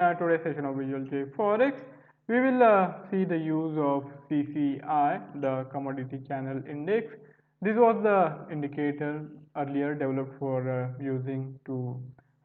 Today's session of Visual JForex, we will see the use of CCI, the Commodity Channel Index. This was the indicator earlier developed for using to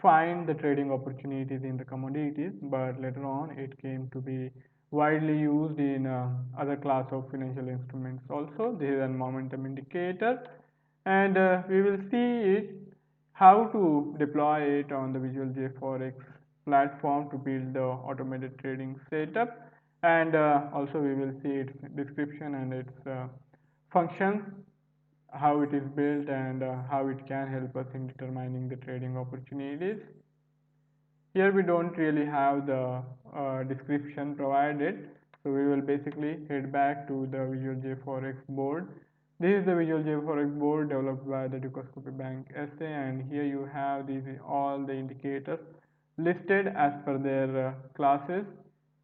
find the trading opportunities in the commodities, but later on it came to be widely used in other class of financial instruments also. This is a momentum indicator, and we will see it how to deploy it on the Visual JForex platform to build the automated trading setup, and also we will see its description and its functions, how it is built, and how it can help us in determining the trading opportunities. Here we don't really have the description provided, so we will basically head back to the Visual JForex board. This is the Visual JForex board developed by the Dukascopy Bank SA, and here you have these all the indicators listed as per their classes.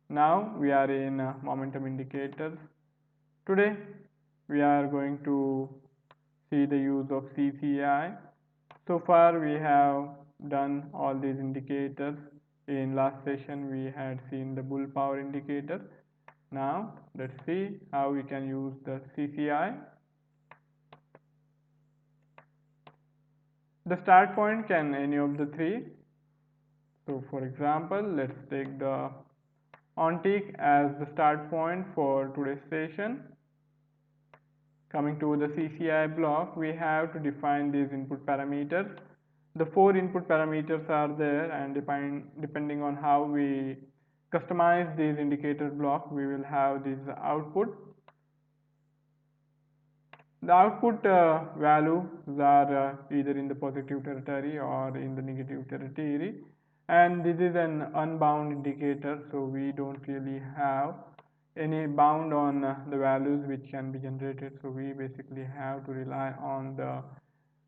Now we are in momentum indicators. Today we are going to see the use of CCI. So far we have done all these indicators. In last session we had seen the bull power indicator. Now let's see how we can use the CCI. The start point can any of the three. So for example, let's take the on-tick as the start point for today's session. Coming to the CCI block, we have to define these input parameters. The 4 input parameters are there, and depending on how we customize these indicator block, we will have this output. The output values are either in the positive territory or in the negative territory, and this is an unbound indicator, so we don't really have any bound on the values which can be generated, so we basically have to rely on the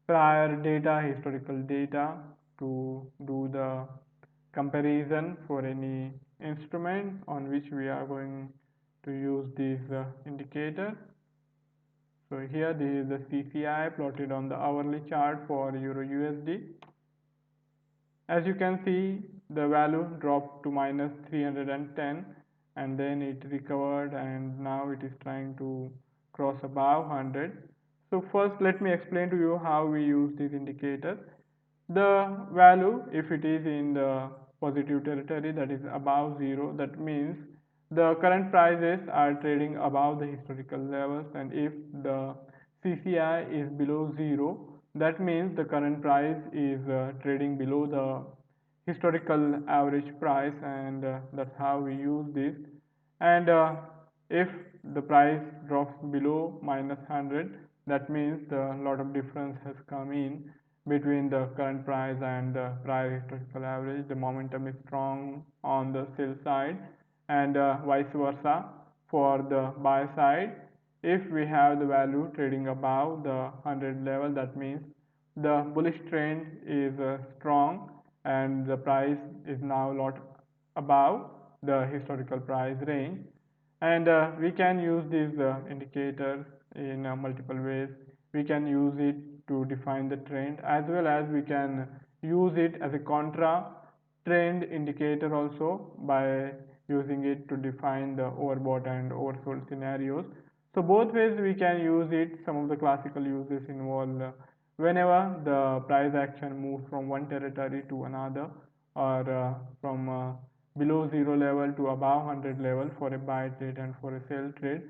prior data, historical data, to do the comparison for any instrument on which we are going to use this indicator. So here this is the CCI plotted on the hourly chart for Euro USD. As you can see, the value dropped to minus 310, and then it recovered, and now it is trying to cross above 100. So first let me explain to you how we use this indicator. The value, if it is in the positive territory, that is above 0, that means the current prices are trading above the historical levels, and if the CCI is below 0, that means the current price is trading below the historical average price, and that's how we use this. And if the price drops below minus 100, that means the lot of difference has come in between the current price and the prior historical average. The momentum is strong on the sell side, and vice versa for the buy side. If we have the value trading above the 100 level, that means the bullish trend is strong, and the price is now a lot above the historical price range. And we can use this indicator in multiple ways. We can use it to define the trend, as well as we can use it as a contra trend indicator also by using it to define the overbought and oversold scenarios. So both ways we can use it. Some of the classical uses involve whenever the price action moves from one territory to another, or from below 0 level to above 100 level for a buy trade, and for a sell trade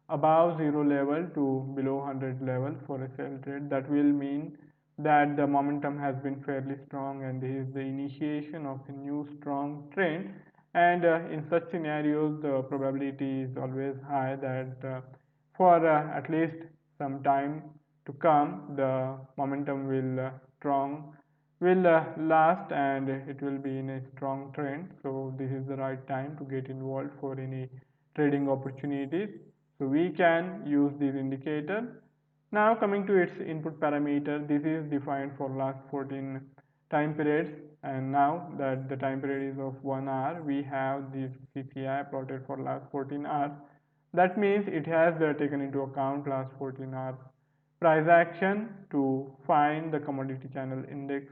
above 0 level to below 100 level for a sell trade, that will mean that the momentum has been fairly strong, and this is the initiation of a new strong trend. And in such scenarios, the probability is always high that for at least some time to come, the momentum will last, and it will be in a strong trend. So this is the right time to get involved for any trading opportunities. So we can use this indicator. Now coming to its input parameter, this is defined for last 14 time periods, and now that the time period is of 1 hour, we have this CCI plotted for last 14 hours. That means it has taken into account last 14 hours price action to find the commodity channel index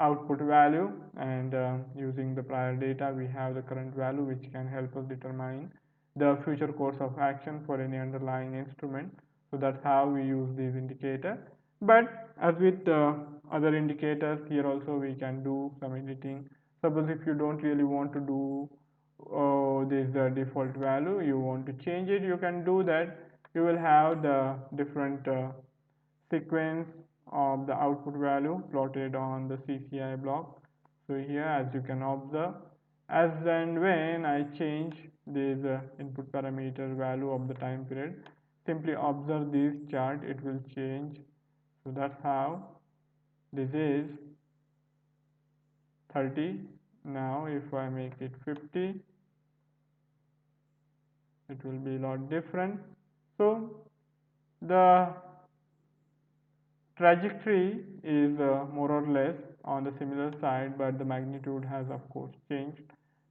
output value, and using the prior data we have the current value, which can help us determine the future course of action for any underlying instrument. So that's how we use this indicator. But as with other indicators, here also we can do some editing. Suppose if you don't really want to do this default value, you want to change it, you can do that. You will have the different sequence of the output value plotted on the CCI block. So here, as you can observe, as and when I change this input parameter value of the time period, simply observe this chart, it will change. So that's how this is 30. Now if I make it 50, it will be a lot different. So the trajectory is more or less on the similar side, but the magnitude has of course changed,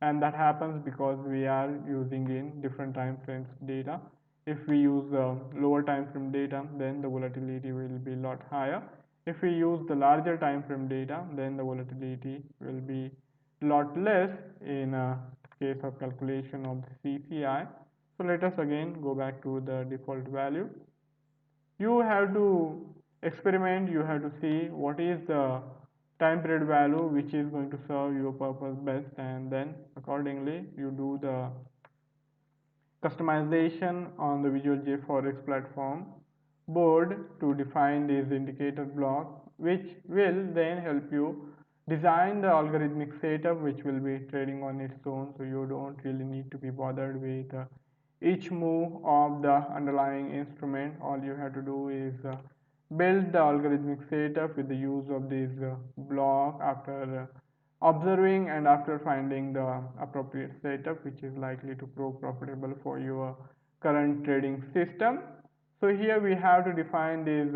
and that happens because we are using in different time frames data. If we use lower time frame data, then the volatility will be a lot higher. If we use the larger time frame data, then the volatility will be a lot less in case of calculation of the CCI. So let us again go back to the default value. You have to experiment, you have to see what is the time period value which is going to serve your purpose best, and then accordingly you do the customization on the Visual JForex platform board to define this indicator block, which will then help you design the algorithmic setup which will be trading on its own. So you don't really need to be bothered with each move of the underlying instrument. All you have to do is build the algorithmic setup with the use of this block after observing and after finding the appropriate setup which is likely to prove profitable for your current trading system. So here we have to define this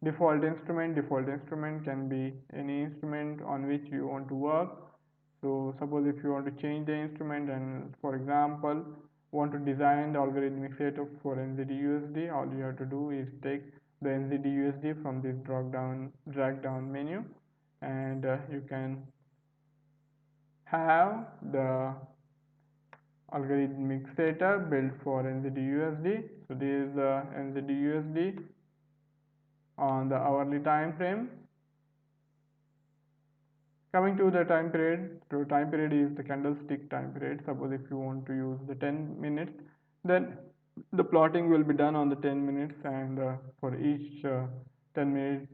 default instrument. Default instrument can be any instrument on which you want to work. So suppose if you want to change the instrument and for example want to design the algorithmic setup for NZD/USD, all you have to do is take the NZD/USD from this drag down menu, and you can have the algorithmic setup built for NZD/USD. So this is the NZD/USD on the hourly time frame. Coming to the time period, so time period is the candlestick time period. Suppose if you want to use the 10 minutes, then the plotting will be done on the 10 minutes, and for each 10-minute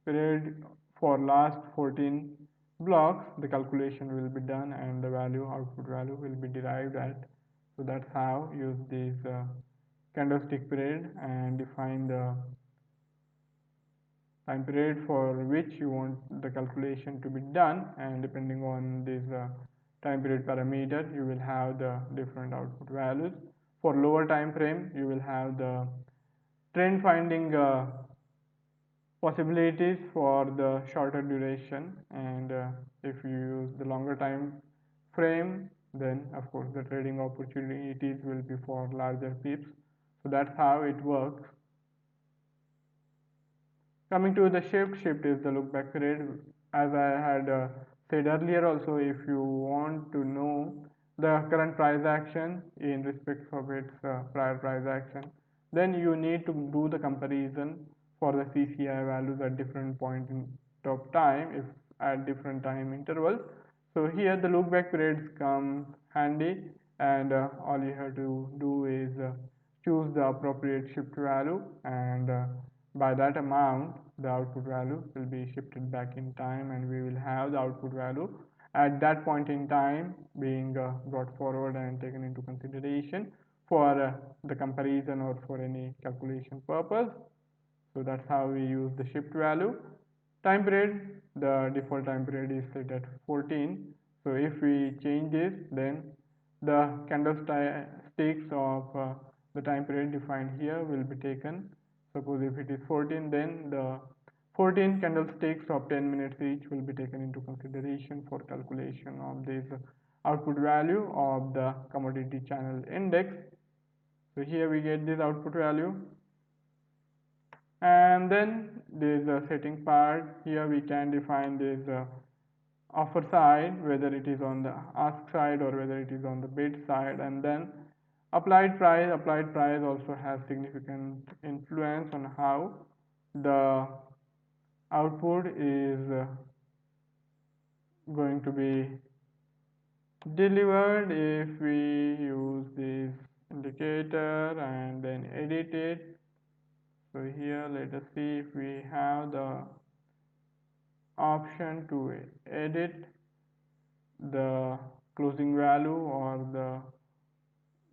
period for last 14 blocks, the calculation will be done and the value, output value, will be derived at. So that's how use this candlestick period and define the time period for which you want the calculation to be done, and depending on this time period parameter you will have the different output values. For lower time frame you will have the trend finding possibilities for the shorter duration, and if you use the longer time frame, then of course the trading opportunities will be for larger pips. So that's how it works. Coming to the shift is the look back period. As I had said earlier also, if you want to know the current price action in respect of its prior price action, then you need to do the comparison for the CCI values at different points of time, if at different time intervals. So here the look back periods come handy, and all you have to do is choose the appropriate shift value, and by that amount the output value will be shifted back in time, and we will have the output value at that point in time being brought forward and taken into consideration for the comparison or for any calculation purpose. So that's how we use the shift value. Time period, the default time period is set at 14. So if we change this, then the candlesticks of the time period defined here will be taken. Suppose if it is 14, then the 14 candlesticks of 10 minutes each will be taken into consideration for calculation of this output value of the commodity channel index. So here we get this output value, and then there is a setting part. Here we can define this offer side, whether it is on the ask side or whether it is on the bid side, and then applied price also has significant influence on how the output is going to be delivered if we use this indicator and then edit it. So here let us see if we have the option to edit the closing value or the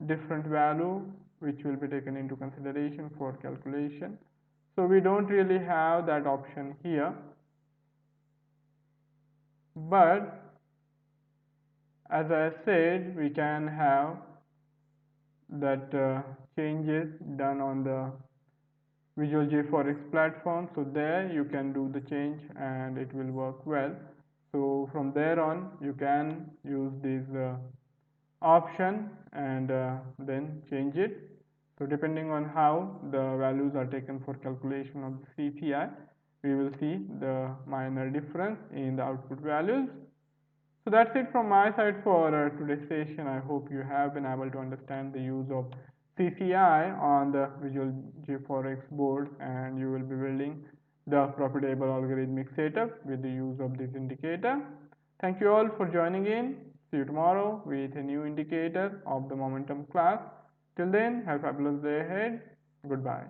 different value which will be taken into consideration for calculation. So we don't really have that option here, but as I said, we can have that changes done on the Visual JForex platform. So there you can do the change and it will work well. So from there on you can use this option and then change it. So depending on how the values are taken for calculation of the CCI, we will see the minor difference in the output values. So that's it from my side for today's session. I hope you have been able to understand the use of CCI on the Visual JForex board, and you will be building the profitable algorithmic setup with the use of this indicator. Thank you all for joining in. See you tomorrow with a new indicator of the momentum class. Till then, have a fabulous day ahead. Goodbye.